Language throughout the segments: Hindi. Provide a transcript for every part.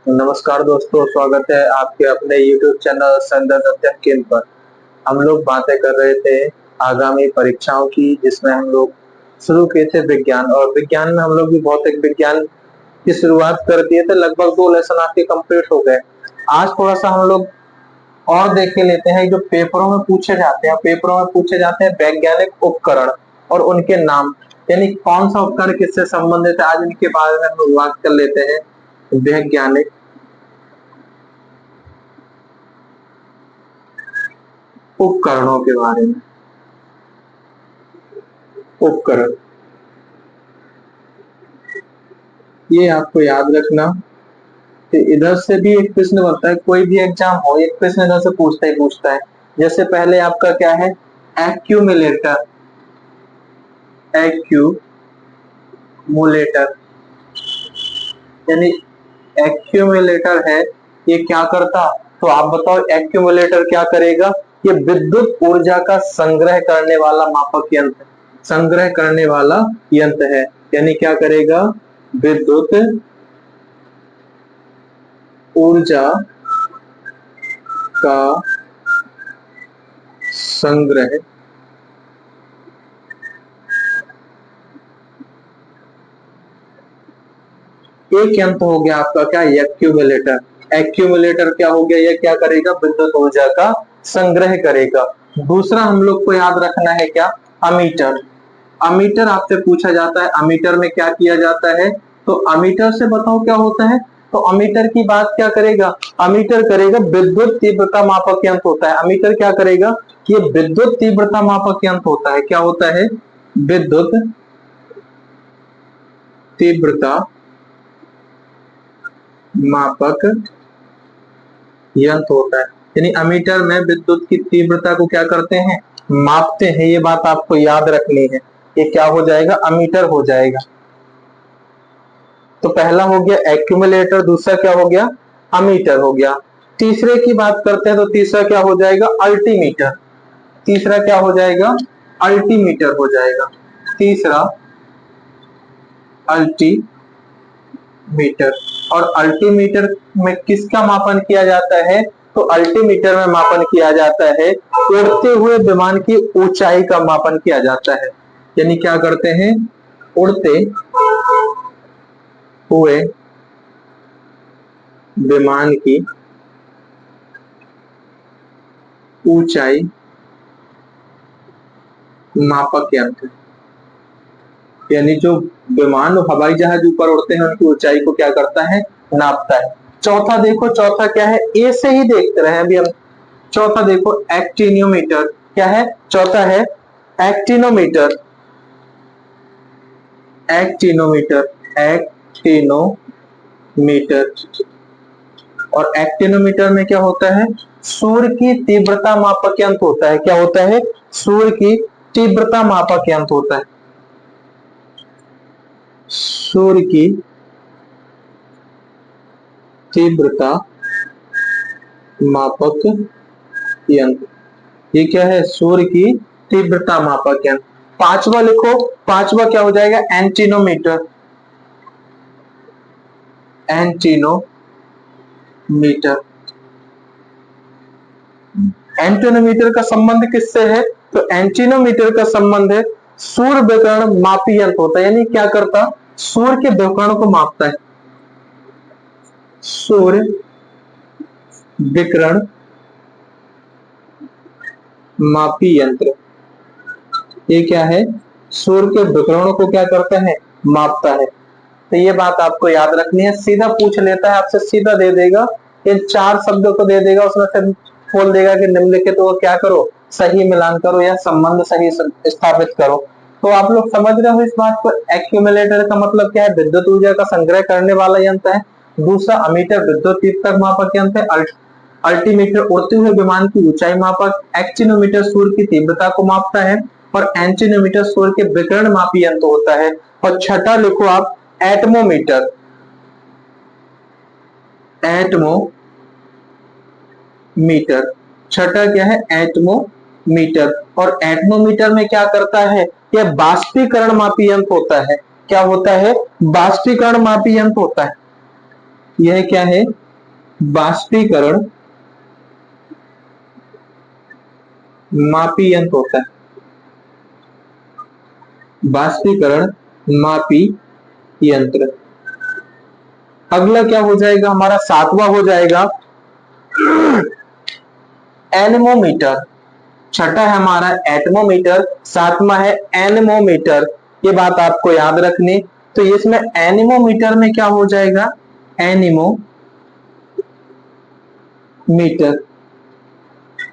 नमस्कार दोस्तों, स्वागत है आपके अपने YouTube चैनल संजय सत्यम केंद्र पर। हम लोग बातें कर रहे थे आगामी परीक्षाओं की, जिसमें हम लोग शुरू किए थे विज्ञान, और विज्ञान में हम लोग भी भौतिक विज्ञान की शुरुआत कर दिए थे। लगभग 2 लेसन आपके कंप्लीट हो गए। आज थोड़ा सा हम लोग और देख के लेते हैं जो पेपरों में पूछे जाते हैं। पेपरों में पूछे जाते हैं वैज्ञानिक उपकरण और उनके नाम, यानी कौन सा उपकरण किससे संबंधित है। आज इनके बारे में हम लोग बात कर लेते हैं। वैज्ञानिक उपकरणों के बारे में। उपकरण, ये आपको याद रखना कि इधर से भी एक प्रश्न बनता है। कोई भी एग्जाम हो, एक प्रश्न इधर से पूछता है। जैसे पहले आपका क्या है, एक्यूमुलेटर। एक्यूमुलेटर यानी एक्यूमुलेटर है, ये क्या करता, तो आप बताओ एक्यूमुलेटर क्या करेगा। ये विद्युत ऊर्जा का संग्रह करने वाला मापक यंत्र, संग्रह करने वाला यंत्र है। यानी क्या करेगा, विद्युत ऊर्जा का संग्रह एक यंत्र हो गया आपका क्या, एक्यूमुलेटर। एक्यूमुलेटर क्या हो गया, ये क्या करेगा, विद्युत ऊर्जा का संग्रह करेगा। दूसरा हम लोग को याद रखना है क्या, अमीटर। अमीटर आपसे पूछा जाता है, अमीटर में क्या किया जाता है, तो अमीटर से बताओ क्या होता है। तो अमीटर की बात क्या करेगा, अमीटर करेगा विद्युत तीव्रता मापक यंत्र होता है। अमीटर क्या करेगा, ये विद्युत तीव्रता मापक यंत्र होता है। क्या होता है, विद्युत तीव्रता मापक यंत्र होता है। यानी अमीटर में विद्युत की तीव्रता को क्या करते हैं, मापते हैं। ये बात आपको याद रखनी है। ये क्या हो जाएगा, अमीटर हो जाएगा। तो पहला हो गया एक्यूमुलेटर, दूसरा क्या हो गया, अमीटर हो गया। तीसरे की बात करते हैं तो तीसरा क्या हो जाएगा, अल्टीमीटर। तीसरा क्या हो जाएगा, अल्टीमीटर हो जाएगा। तीसरा अल्टीमीटर। और अल्टीमीटर में किसका मापन किया जाता है, तो अल्टीमीटर में मापन किया जाता है उड़ते हुए विमान की ऊंचाई का मापन किया जाता है। यानी क्या करते हैं, उड़ते हुए विमान की ऊंचाई मापक यंत्र, यानी जो विमान हवाई जहाज ऊपर उड़ते हैं उनकी ऊंचाई को क्या करता है, नापता है। चौथा देखो, चौथा क्या है, ए से ही देखते रहे अभी हम। चौथा देखो एक्टिनोमीटर। क्या है, चौथा है एक्टिनोमीटर। Actinometer, actinometer. और एक्टिनोमीटर में क्या होता है, सूर्य की तीव्रता मापक यंत्र होता है। क्या होता है, सूर्य की तीव्रता मापक यंत्र होता है। सूर्य की तीव्रता मापक यंत्र, ये क्या है, सूर्य की तीव्रता मापक यंत्र। पांचवा लिखो, पांचवा क्या हो जाएगा, एंटीनोमीटर। एंटीनोमीटर। एंटीनोमीटर का संबंध किससे है, तो एंटीनोमीटर का संबंध है सूर्य विकिरण मापी यंत्र होता है। यानी क्या करता, सूर्य के विकिरण को मापता है। सूर्य विकिरण मापी यंत्र, ये क्या है, सूर्य के विकिरणों को क्या करता है, मापता है। तो ये बात आपको याद रखनी है। सीधा पूछ लेता है आपसे, सीधा दे देगा, इन 4 शब्दों को दे देगा, उसमें से बोल देगा कि निम्नलिखित को क्या करो, सही मिलान करो या संबंध सही स्थापित करो। तो आप लोग समझ रहे हो इस बात को। एक्यूमुलेटर का मतलब क्या है, विद्युत ऊर्जा का संग्रह करने वाला यंत्र है। दूसरा अमीटर विद्युत तीव्रता मापक यंत्र है। अल्टीमीटर उड़ते हुए विमान की ऊंचाई मापक। एक्टिनोमीटर सूर्य की तीव्रता को मापता है। और एंटीनोमीटर सूर्य के विकिरण मापी यंत्र होता है। और छठा लिखो आप, एटमोमीटर। एटमोमीटर, छठा क्या है, एटमोमीटर। और एटमोमीटर में क्या करता है, यह बाष्पीकरण मापी यंत्र होता है। क्या होता है, बाष्पीकरण मापी यंत्र होता है। यह क्या है? बाष्पीकरण मापी यंत्र होता है। बाष्पीकरण मापी यंत्र। अगला क्या हो जाएगा हमारा? सातवां हो जाएगा एनेमोमीटर। छठा है हमारा एटमोमीटर, सातवां है एनेमोमीटर। ये बात आपको याद रखनी। तो इसमें एनेमोमीटर में क्या हो जाएगा? एनेमोमीटर।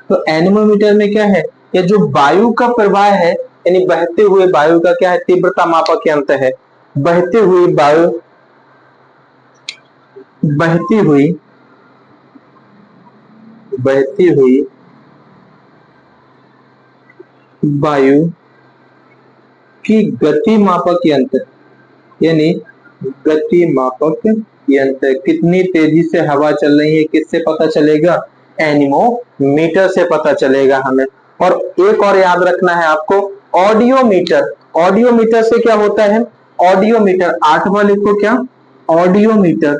तो एनेमोमीटर में क्या है? ये जो वायु का प्रवाह है, यानी बहते हुए वायु का क्या है? तीव्रता मापक यंत्र है। बहती हुई वायु, बहती हुई बहती हुई वायु की गति मापक यंत्र, यानी गति मापक यंत्र। कितनी तेजी से हवा चल रही है किससे पता चलेगा? एनीमोमीटर से पता चलेगा हमें। और एक और याद रखना है आपको, ऑडियोमीटर। ऑडियोमीटर से क्या होता है? ऑडियोमीटर, आठवां लिखो क्या? ऑडियोमीटर।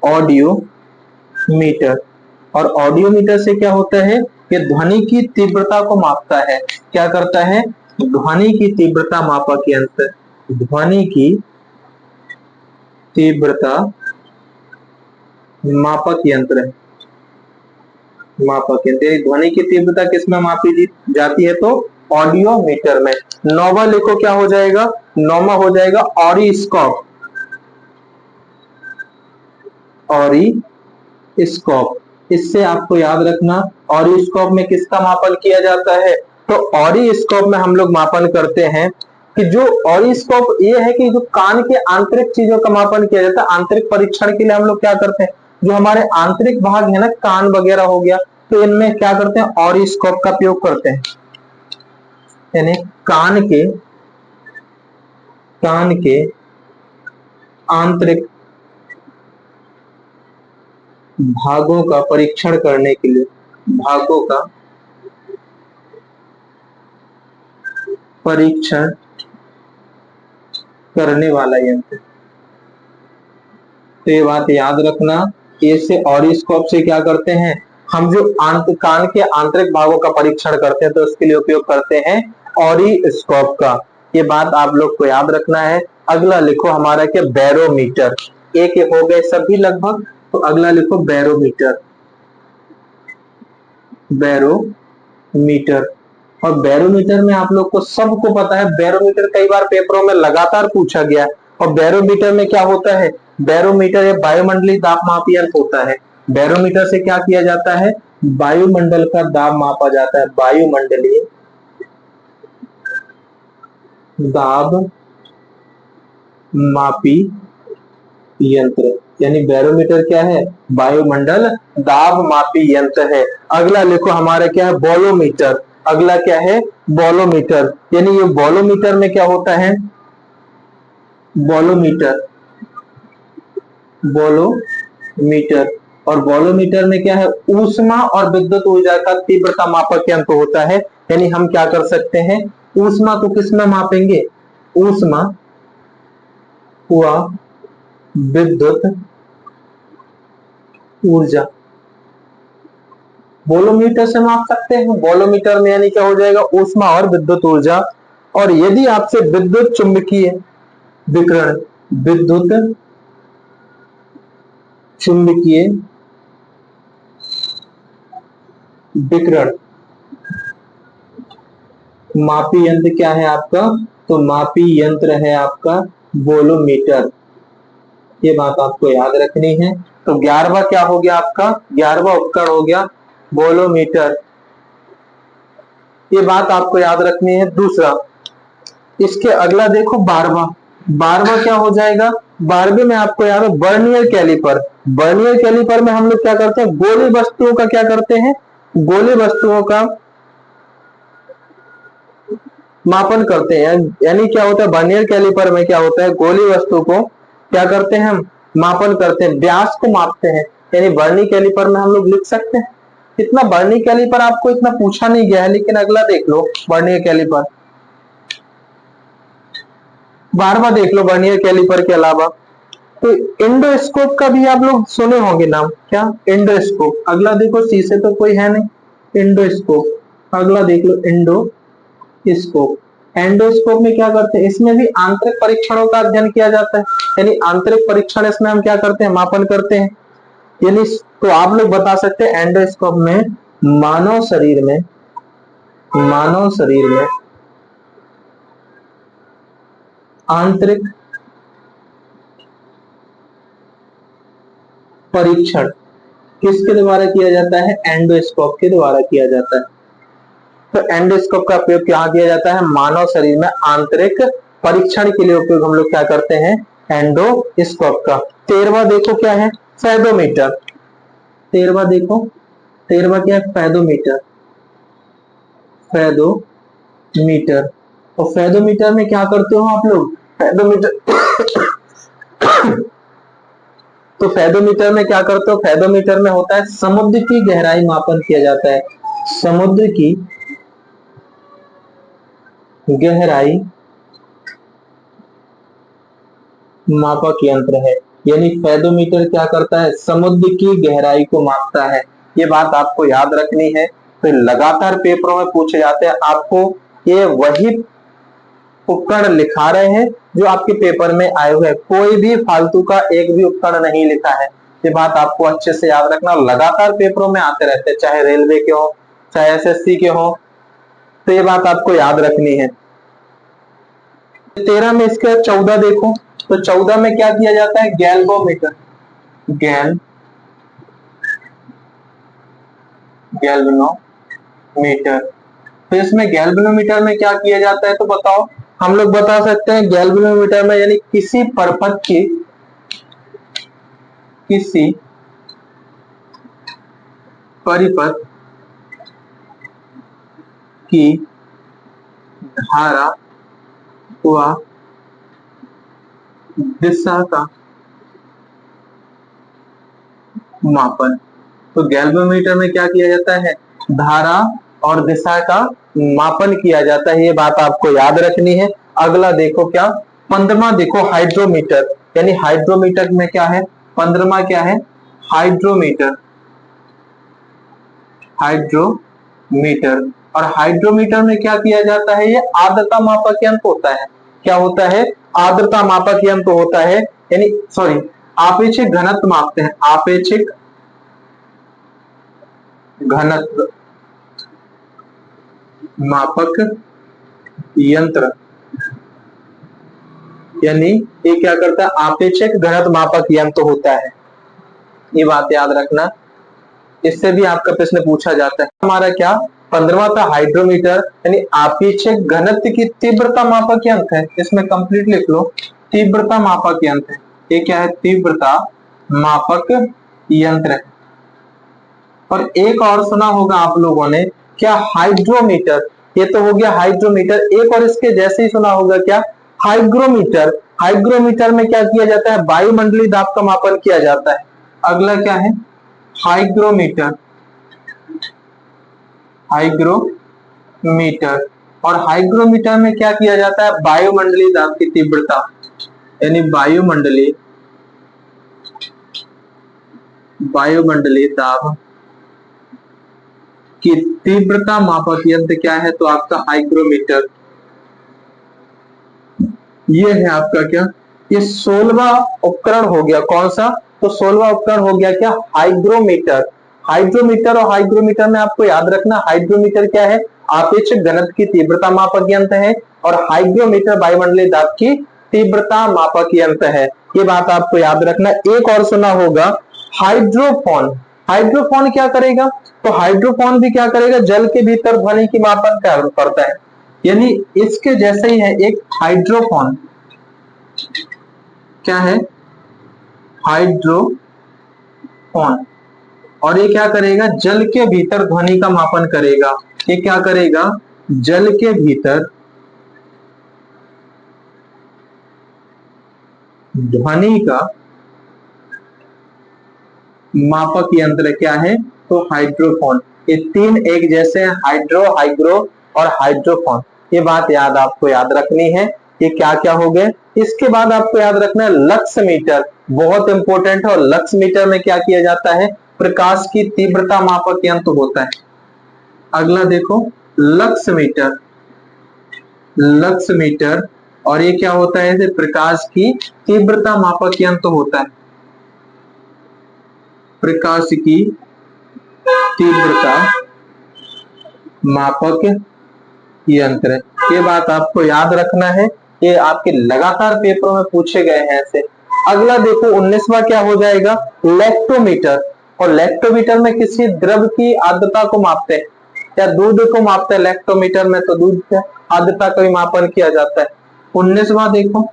ऑडियोमीटर। और ऑडियोमीटर से क्या होता है? ये ध्वनि की तीव्रता को मापता है। क्या करता है? ध्वनि की तीव्रता मापक यंत्र। ध्वनि की तीव्रता मापक यंत्र है। मापक यंत्र, ध्वनि की तीव्रता किसमें मापी जाती है? तो ऑडियोमीटर में। नौवां लिखो क्या हो जाएगा? नौवां हो जाएगा ऑरिस्कोप। ऑरिस्कोप, इससे आपको याद रखना, ऑरिस्कोप में किसका मापन किया जाता है? तो ऑरिस्कोप में हम लोग मापन करते हैं कि जो ऑरिस्कोप ये है कि जो कान के आंतरिक चीजों का मापन किया जाता है। आंतरिक परीक्षण के लिए हम लोग क्या करते हैं? जो हमारे आंतरिक भाग है ना, कान वगैरह हो गया, तो इनमें क्या करते हैं? ऑरिस्कोप का प्रयोग करते हैं। यानी कान के आंतरिक भागों का परीक्षण करने के लिए, भागों का परीक्षण करने वाला यंत्र। तो ये बात याद रखना, इससे ऑरिस्कोप से क्या करते हैं हम? जो कान के आंतरिक भागों का परीक्षण करते हैं तो उसके लिए उपयोग करते हैं ऑरिस्कोप का। ये बात आप लोग को याद रखना है। अगला लिखो हमारा क्या? बैरोमीटर। एक हो गए सभी लगभग, तो अगला लिखो बैरोमीटर। बैरोमीटर। और बैरोमीटर में आप लोग को सबको पता है, बैरोमीटर कई बार पेपरों में लगातार पूछा गया। और बैरोमीटर में क्या होता है? बैरोमीटर एक वायुमंडलीय दाब मापी यंत्र होता है। बैरोमीटर से क्या किया जाता है? वायुमंडल का दाब मापा जाता है। वायुमंडलीय दाब मापी यंत्र, यानी बैरोमीटर क्या है? वायुमंडल दाब मापी यंत्र है। अगला लिखो हमारा क्या है? बॉलोमीटर। अगला क्या है? बॉलोमीटर। यानी ये बॉलोमीटर में क्या होता है? बॉलोमीटर, बॉलोमीटर। और बॉलोमीटर में क्या है? ऊष्मा और विद्युत ऊर्जा का तीव्रता मापक यंत्र होता है। यानी हम क्या कर सकते हैं? ऊष्मा को किसमें मापेंगे? ऊष्मा व विद्युत ऊर्जा बॉलोमीटर से माप सकते हैं। बॉलोमीटर में यानी क्या हो जाएगा? ऊष्मा और विद्युत ऊर्जा। और यदि आपसे विद्युत चुंबकीय विकिरण, विद्युत चुंबकीय विकिरण मापी यंत्र क्या है आपका? तो मापी यंत्र है आपका बॉलोमीटर। ये बात आपको याद रखनी है। तो 11वां क्या हो गया आपका? 11वां उपकरण हो गया बॉलोमीटर। ये बात आपको याद रखनी है। दूसरा, इसके अगला देखो 12वां। 12वां क्या हो जाएगा? 12वें में आपको याद है वर्नियर कैलिपर। वर्नियर कैलिपर में हम लोग क्या करते हैं? गोली वस्तुओं का क्या करते हैं? गोली वस्तुओं का मापन करते हैं। यानी क्या होता है? वर्नियर कैलिपर में क्या होता है? गोली वस्तु को क्या करते हैं? हम मापन करते हैं, व्यास को मापते हैं। यानी वर्नियर कैलिपर में हम लोग लिख सकते हैं। इतना वर्नियर कैलिपर आपको इतना पूछा नहीं गया है, लेकिन अगला देख लो वर्नियर कैलिपर। 12वां देख लो वर्नियर कैलिपर के अलावा। तो इंडोस्कोप का भी आप लोग सुने होंगे नाम, क्या इंडोस्कोप। अगला देखो, सी से तो कोई है नहीं, इंडोस्कोप। अगला देख लो इंडोस्कोप। एंडोस्कोप में क्या करते हैं, इसमें भी आंतरिक परीक्षणों का अध्ययन किया जाता है, यानी आंतरिक परीक्षण इसमें हम क्या करते हैं, मापन करते हैं। यानी तो आप लोग बता सकते हैं एंडोस्कोप में मानव शरीर में आंतरिक परीक्षण किसके द्वारा किया जाता है, एंडोस्कोप के द्वारा किया जाता है। तो एंडोस्कोप का उपयोग क्या किया जाता है, मानव शरीर में आंतरिक परीक्षण के लिए उपयोग हम लोग क्या करते हैं, एंडोस्कोप का। 13वां देखो क्या है, फेदोमीटर। 13वां देखो, 13वां क्या है, फेदोमीटर। फेदोमीटर, और फेदोमीटर में क्या करते हो आप लोग, फेदोमीटर तो फेदोमीटर में क्या करते हो, फेदोमीटर में होता है समुद्र की गहराई मापन किया जाता है। समुद्र की गहराई मापक यंत्र है, यानी फेदोमीटर क्या करता है, समुद्र की गहराई को मापता है। ये बात आपको याद रखनी है, तो लगातार पेपरों में पूछे जाते हैं। आपको ये वही उपकरण लिखा रहे हैं जो आपके पेपर में आए हुए हैं, कोई भी फालतू का एक भी उपकरण नहीं लिखा है। ये बात आपको अच्छे से याद रखना, लगातार पेपरों में आते रहते हैं, चाहे रेलवे के हो चाहे एसएससी के हो, तो ये बात आपको याद रखनी है। 13 में इसके 14 देखो, तो 14 में क्या किया जाता है, गैल्वोमीटर। गैल्वेनोमीटर। तो इसमें गैल्वेनोमीटर में क्या किया जाता है, तो बताओ। हम लोग बता सकते हैं गैल्वेनोमीटर में, यानी किसी परिपथ की धारा व दिशा का मापन। तो गैल्वेनोमीटर में क्या किया जाता है, धारा और दिशा का मापन किया जाता है, ये बात आपको याद रखनी है। अगला देखो क्या, 15वां देखो, हाइड्रोमीटर। यानी हाइड्रोमीटर में क्या है, 15वां क्या है, हाइड्रोमीटर। और हाइड्रोमीटर में क्या किया जाता है, ये आर्द्रता मापक यंत्र होता है। क्या होता है, आर्द्रता मापक यंत्र होता है, यानी सॉरी, आपेक्षिक घनत्व मापते हैं, आपेक्षिक घनत्व मापक यंत्र। यानी ये क्या करता है, आपेक्षिक घनत्व मापक यंत्र होता है, ये बात याद रखना। इससे भी आपका प्रश्न पूछा जाता है। हमारा क्या 15वां था, हाइड्रोमीटर, यानी आपेक्षिक घनत्व की तीव्रता मापक यंत्र है। इसमें कंप्लीट लिख लो, तीव्रता मापक यंत्र है। ये क्या है, तीव्रता मापक यंत्र है। और एक और सुना होगा आप लोगों ने, क्या हाइड्रोमीटर। ये तो हो गया हाइड्रोमीटर, एक और इसके जैसे ही सुना होगा, क्या हाइग्रोमीटर। हाइग्रोमीटर में क्या किया जाता है, वायुमंडलीय दाब का मापन किया जाता है। अगला क्या है, हाइग्रोमीटर। और हाइग्रोमीटर में क्या किया जाता है, वायुमंडलीय दाब की तीव्रता, यानी वायुमंडलीय दाब की तीव्रता मापक यंत्र क्या है, तो आपका हाइग्रोमीटर। ये है आपका क्या, ये 16वां उपकरण हो गया, कौन सा, तो 16वां उपकरण हो गया क्या, हाइग्रोमीटर। हाइड्रोमीटर और हाइग्रोमीटर में आपको याद रखना, हाइड्रोमीटर क्या है, आपेक्षिक घनत्व की तीव्रता मापक यंत्र है, और हाइग्रोमीटर वायुमंडलीय दाब की तीव्रता मापक यंत्र है। ये बात आपको याद रखना। एक और सुना होगा, हाइड्रोफोन। हाइड्रोफोन क्या करेगा, तो हाइड्रोफोन भी क्या करेगा, जल के भीतर ध्वनि की मापन करता है। यानी इसके जैसे ही है एक हाइड्रोफोन। क्या है, हाइड्रोफोन। और ये क्या करेगा, जल के भीतर ध्वनि का मापन करेगा। ये क्या करेगा, जल के भीतर ध्वनि का मापक यंत्र क्या है, तो हाइड्रोफोन। ये तीन एक जैसे हैं, हाइड्रो, हाइग्रो और हाइड्रोफोन। ये बात आपको याद रखनी है। ये क्या क्या हो गए। इसके बाद आपको याद रखना है लक्स मीटर, बहुत इंपॉर्टेंट है। और लक्स मीटर में क्या किया जाता है, प्रकाश की तीव्रता मापक यंत्र होता है। अगला देखो लक्स मीटर, लक्स मीटर, और ये क्या होता है, इसे प्रकाश की तीव्रता मापक यंत्र होता है। प्रकाश की तीव्रता मापक यंत्र, ये बात आपको याद रखना है, ये आपके लगातार पेपरों में पूछे गए हैं ऐसे। अगला देखो 19वां क्या हो जाएगा, लैक्टोमीटर। और लैक्टोमीटर में किसी द्रव की आर्द्रता को मापते हैं या दूध को मापते हैं लैक्टोमीटर में, तो दूध की आर्द्रता का भी मापन किया जाता है। 19वां देखो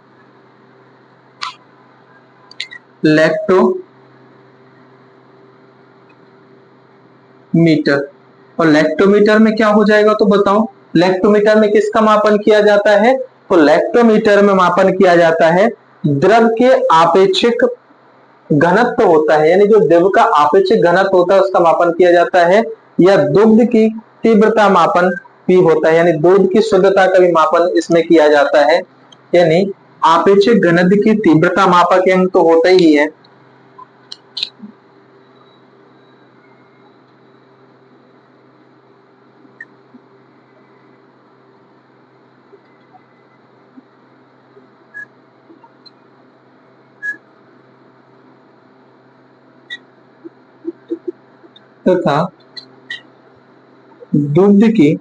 लैक्टोमीटर। और लैक्टोमीटर में क्या हो जाएगा तो बताओ, लैक्टोमीटर में किसका मापन किया जाता है, तो लैक्टोमीटर में मापन किया जाता है द्रव के आपेक्षिक घनत्व होता है, यानी जो द्रव का आपेक्षिक घनत्व होता है उसका मापन किया जाता है, या दुग्ध की तीव्रता मापन भी होता है, यानी दूध की शुद्धता का भी मापन इसमें किया जाता है। यानी आपेक्षिक घनत्व की तीव्रता मापक यंत्र तो होता ही है। तथा दुग्ध की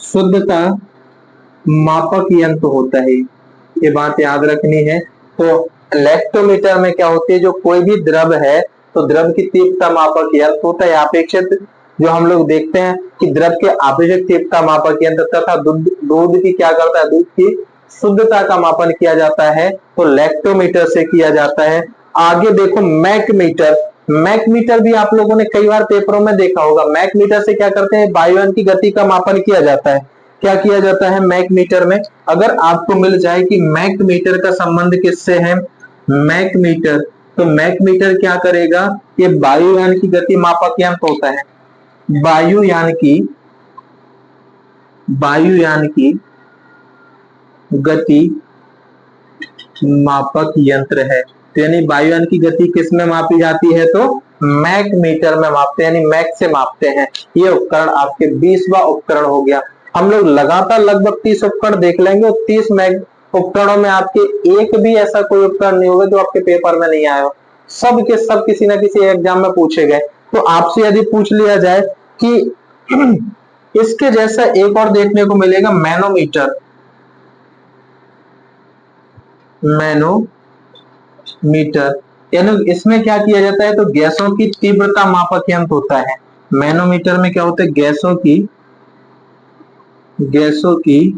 शुद्धता मापक यंत्र होता है, ये बात याद रखनी है। तो लैक्टोमीटर में क्या होती है, जो कोई भी द्रव है तो द्रव की तीव्रता मापक यंत्र होता है अपेक्षित, जो हम लोग देखते हैं कि द्रव के आपेक्षिक तीव्रता मापक यंत्र, तथा दूध की क्या करता है, दूध की शुद्धता का मापन किया जाता है तो लैक्टोमीटर से किया जाता है। आगे देखो मैक मीटर। मैक मीटर भी आप लोगों ने कई बार पेपरों में देखा होगा। मैक मीटर से क्या करते हैं, वायुयान की गति का मापन किया जाता है। क्या किया जाता है मैक मीटर में, अगर आपको मिल जाए कि मैक मीटर का संबंध किससे है, मैक मीटर, तो मैक मीटर क्या करेगा, ये वायुयान की गति मापक यंत्र होता है। वायुयान की गति मापक यंत्र है। तो यानी वायुयान की गति किस में मापी जाती है, तो मैक मीटर में मापते हैं, यानी मैक से मापते हैं। ये उपकरण आपके 20वां उपकरण हो गया। हम लोग लगातार लगभग 30 उपकरण देख लेंगे, और 30 मैक उपकरणों में आपके एक भी ऐसा कोई उपकरण नहीं होगा जो आपके पेपर में नहीं आया हो। सब के सब किसी ना किसी एग्जाम में पूछे गए। तो आपसे यदि पूछ लिया जाए कि इसके जैसा एक और देखने को मिलेगा मैनोमीटर। मैनोमीटर यानी इसमें क्या किया जाता है, तो गैसों की तीव्रता मापक यंत्र होता है। मैनोमीटर में क्या होता है, गैसों की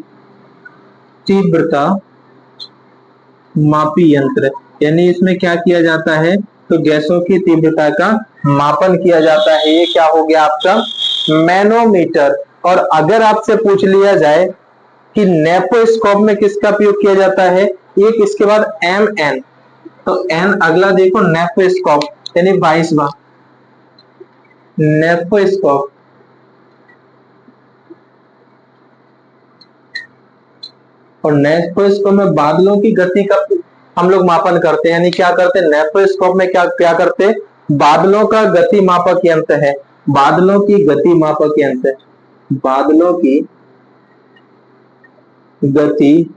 तीव्रता मापी यंत्र, यानी इसमें क्या किया जाता है, तो गैसों की तीव्रता का मापन किया जाता है। ये क्या हो गया आपका मैनोमीटर। और अगर आपसे पूछ लिया जाए कि नेपोस्कोप में किसका उपयोग किया जाता है, एक इसके बाद एन, तो एन अगला देखो नेपोस्कोप, यानी 22वां नेपोस्कोप। और नेपोस्कोप में बादलों की गति का हम लोग मापन करते हैं, यानी क्या करते हैं नेपोस्कोप में क्या क्या करते हैं, बादलों का गति मापक यंत्र है। बादलों की गति मापक यंत्र, बादलों की गति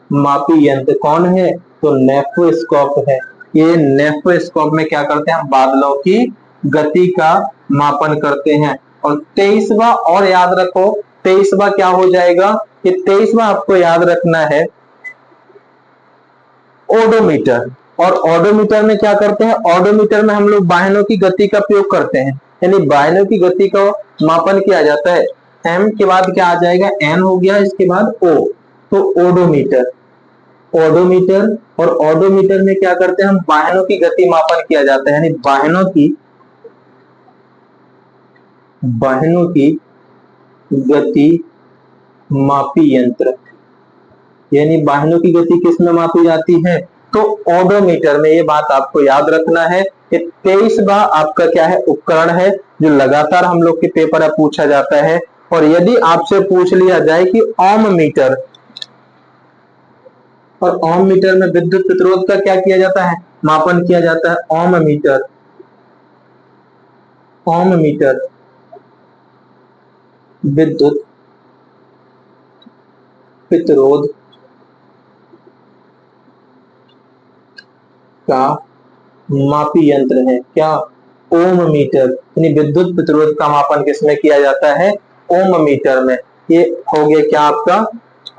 मापी यंत्र कौन है, तो नेपोस्कोप है। ये नेपोस्कोप में क्या करते हैं, बादलों की गति का मापन करते हैं। और 23वां और याद रखो, 23वां क्या हो जाएगा, ये 23वां आपको याद रखना है ओडोमीटर। और ओडोमीटर में क्या करते हैं, ओडोमीटर में हम लोग वाहनों की गति का प्रयोग करते हैं, यानी वाहनों की गति का मापन किया जाता है। एम के बाद क्या आ जाएगा, एन हो गया, इसके बाद ओ, तो ओडोमीटर। और ओडोमीटर में क्या करते हैं हम, वाहनों की गति मापन किया जाता है, यानी वाहनों की गति मापी यंत्र, यानी वाहनों की गति किस में मापी जाती है, तो ओडोमीटर में। ये बात आपको याद रखना है कि 23वां आपका क्या है उपकरण है, जो लगातार हम लोग के पेपर में पूछा जाता है। और यदि आपसे पूछ लिया जाए कि ओम मीटर, और ओम मीटर में विद्युत प्रतिरोध का क्या किया जाता है, मापन किया जाता है। ओम मीटर, ओम मीटर विद्युत प्रतिरोध का मापी यंत्र है। क्या? ओम मीटर, यानी विद्युत प्रतिरोध का मापन किसमें किया जाता है? ओम मीटर में। ये हो गया क्या आपका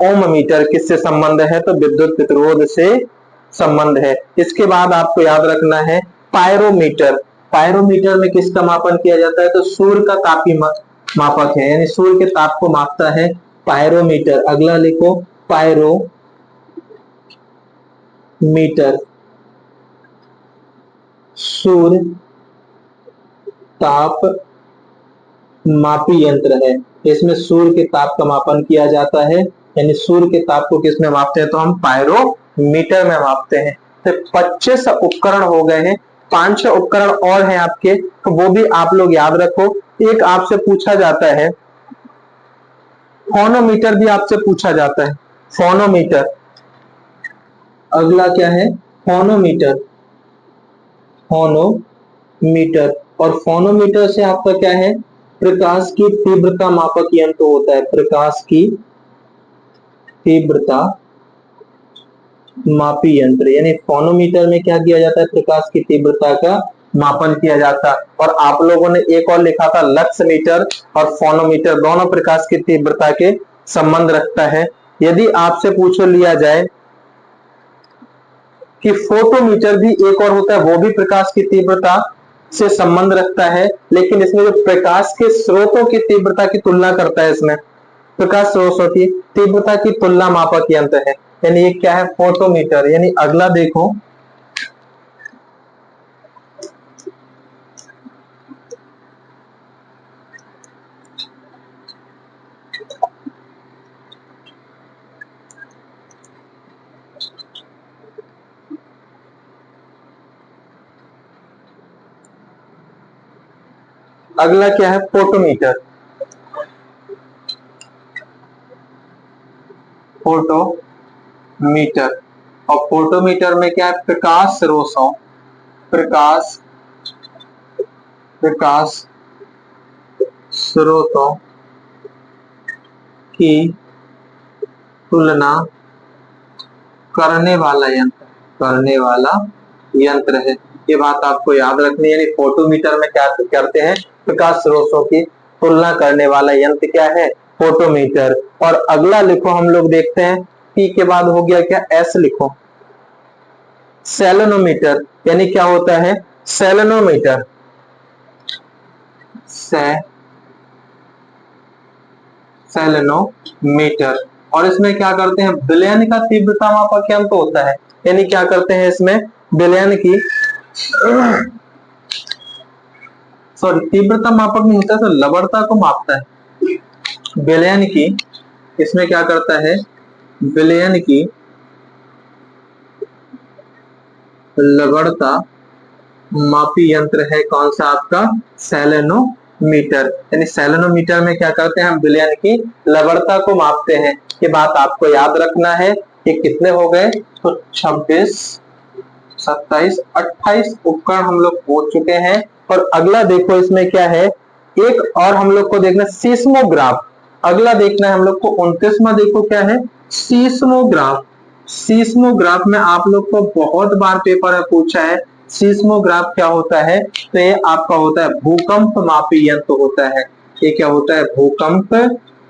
ओम मीटर। किससे संबंध है? तो विद्युत प्रतिरोध से संबंध है। इसके बाद आपको याद रखना है पायरोमीटर। पायरोमीटर में किसका मापन किया जाता है? तो सूर्य का तापी मापक है, यानी सूर्य के ताप को मापता है पायरोमीटर। अगला लिखो पायरोमीटर, सूर्य ताप मापी यंत्र है। इसमें सूर्य के ताप का मापन किया जाता है, यानी सूर्य के ताप को किसमें मापते हैं? तो हम पायरोमीटर में मापते हैं। तो 25 उपकरण हो गए हैं। 5 उपकरण और हैं आपके, तो वो भी आप लोग याद रखो। एक आपसे पूछा जाता है फोनोमीटर, भी आपसे पूछा जाता है फोनोमीटर। अगला क्या है? फोनोमीटर, फोनोमीटर। और फोनोमीटर से आपका क्या है? प्रकाश की तीव्रता मापक यंत्र होता है। प्रकाश की तीव्रता मापी यंत्र, यानी फोनोमीटर में क्या किया जाता है? प्रकाश की तीव्रता का मापन किया जाता है। और आप लोगों ने एक और लिखा था लक्स मीटर और फोनोमीटर, दोनों प्रकाश की तीव्रता के संबंध रखता है। यदि आपसे पूछ लिया जाए कि फोटोमीटर भी एक और होता है, वो भी प्रकाश की तीव्रता से संबंध रखता है, लेकिन इसमें जो प्रकाश के स्रोतों की तीव्रता की तुलना करता है, इसमें प्रकाश स्रोतों की तीव्रता की तुलना मापक यंत्र है, यानी ये क्या है? फोटोमीटर। यानी अगला देखो, अगला क्या है? फोटोमीटर। फोटोमीटर, और फोटोमीटर में क्या है? प्रकाश स्रोतों, प्रकाश प्रकाश स्रोतों की तुलना करने वाला यंत्र, करने वाला यंत्र है। ये बात आपको याद रखनी है। यानी फोटोमीटर में क्या करते हैं? प्रकाश स्रोतों की तुलना करने वाला यंत्र क्या है? फोटोमीटर। और अगला लिखो, हम लोग देखते हैं पी के बाद हो गया क्या? एस लिखो, सेलेनोमीटर। यानी क्या होता है? सेलेनोमीटर, सेलेनोमीटर। और इसमें क्या करते हैं? विलयन का तीव्रता मापक यंत्र होता है। यानी क्या करते हैं इसमें? विलयन की, सॉरी, तीव्रता मापक नहीं होता, तो लवणता को मापता है। विलयन की, इसमें क्या करता है? विलयन की लवणता मापी यंत्र है कौन सा आपका? सेलेनोमीटर। यानी सेलेनोमीटर में क्या करते हैं? हम विलयन की लवणता को मापते हैं। ये बात आपको याद रखना है। ये कितने हो गए? तो 26, 27, 28 उपकरण हम लोग पहुंच चुके हैं। और अगला देखो, इसमें क्या है? एक और हम लोग को देखना सीस्मोग्राफ। अगला देखना है हम लोग को 29वां। देखो क्या है? सीस्मोग्राफ। सीस्मोग्राफ में आप लोग को बहुत बार पेपर में पूछा है, सीस्मोग्राफ क्या होता है? तो ये आपका होता है भूकंप मापी यंत्र होता है। ये क्या होता है? भूकंप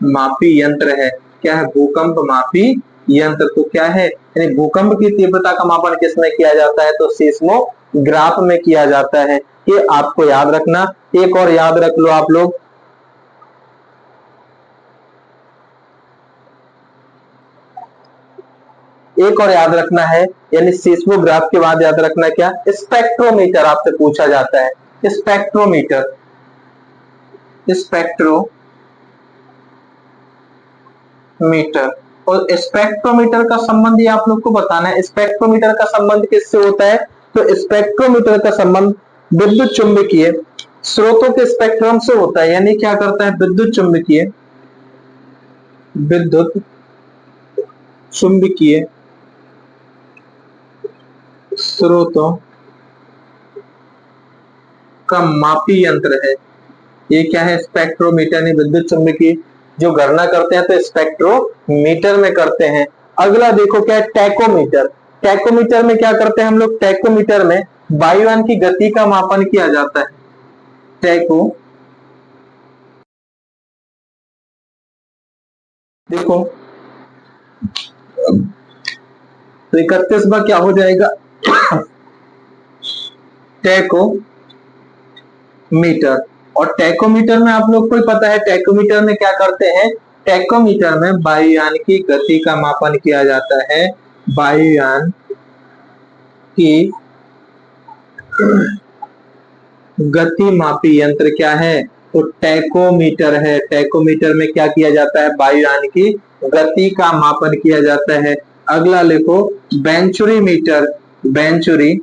मापी यंत्र है। क्या है? भूकंप मापी यंत्र। तो क्या है? यानी भूकंप की तीव्रता का मापन किसमें किया जाता है? तो सीस्मोग्राफ में किया जाता है। ये आपको याद रखना। एक और याद रख लो आप लोग, एक और याद रखना है, यानी सीस्मोग्राफ के बाद याद रखना क्या? स्पेक्ट्रोमीटर आपसे पूछा जाता है। Spectrometer, spectrometer. और स्पेक्ट्रोमीटर का संबंध ये आप लोग को बताना है। स्पेक्ट्रोमीटर का संबंध किससे होता है? तो स्पेक्ट्रोमीटर का संबंध विद्युत चुंबकीय स्रोतों के स्पेक्ट्रम से होता है। यानी क्या करता है? विद्युत चुंबकीय विद्युत चुंबकीय स्रोतों का मापी यंत्र है। ये क्या है? स्पेक्ट्रोमीटर। यानी विद्युत चुंबकीय जो गणना करते हैं तो स्पेक्ट्रोमीटर में करते हैं। अगला देखो क्या है? टैकोमीटर। टैकोमीटर में क्या करते हैं हम लोग? टैकोमीटर में वायुयान की गति का मापन किया जाता है। टैको देखो तो 31वां क्या हो जाएगा? टैकोमीटर। और टैकोमीटर में आप लोग को पता है टैकोमीटर में क्या करते हैं? टैकोमीटर में वायुयान की गति का मापन किया जाता है। वायुयान की गति मापी यंत्र क्या है? तो टैकोमीटर है। टैकोमीटर में क्या किया जाता है? वायुयान की गति का मापन किया जाता है। अगला लिखो वेंचुरी मीटर। Venturi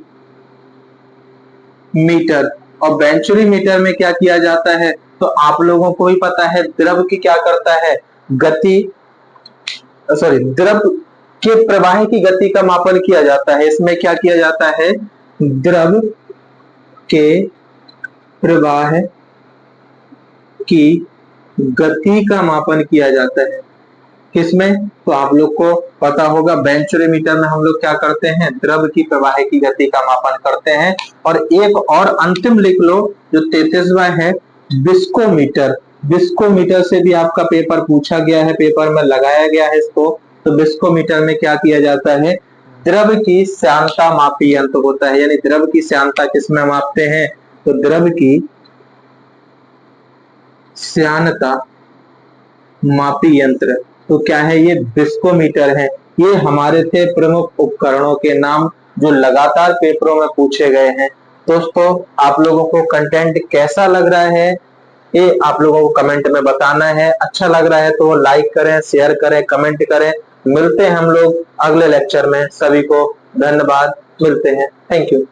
meter. और वेंचुरी मीटर में क्या किया जाता है? तो आप लोगों को ही पता है द्रव की क्या करता है? गति, सॉरी, द्रव के प्रवाह की गति का मापन किया जाता है। इसमें क्या किया जाता है? द्रव के प्रवाह की गति का मापन किया जाता है। किसमें? तो आप लोग को पता होगा वेंचुरी मीटर में हम लोग क्या करते हैं? द्रव की प्रवाह की गति का मापन करते हैं। और एक और अंतिम लिख लो जो 33वां है, विस्कोमीटर। विस्कोमीटर से भी आपका पेपर पूछा गया है, पेपर में लगाया गया है इसको। तो विस्कोमीटर में क्या किया जाता है? द्रव की श्यानता मापी यंत्र होता है। यानी द्रव की श्यानता किसमें मापते हैं? तो द्रव की श्यानता मापी यंत्र। तो क्या है? ये विस्कोमीटर है। ये हमारे थे प्रमुख उपकरणों के नाम जो लगातार पेपरों में पूछे गए हैं। दोस्तों, आप लोगों को कंटेंट कैसा लग रहा है ये आप लोगों को कमेंट में बताना है। अच्छा लग रहा है तो लाइक करें, शेयर करें, कमेंट करें। मिलते हैं हम लोग अगले लेक्चर में। सभी को धन्यवाद। मिलते हैं। Thank you.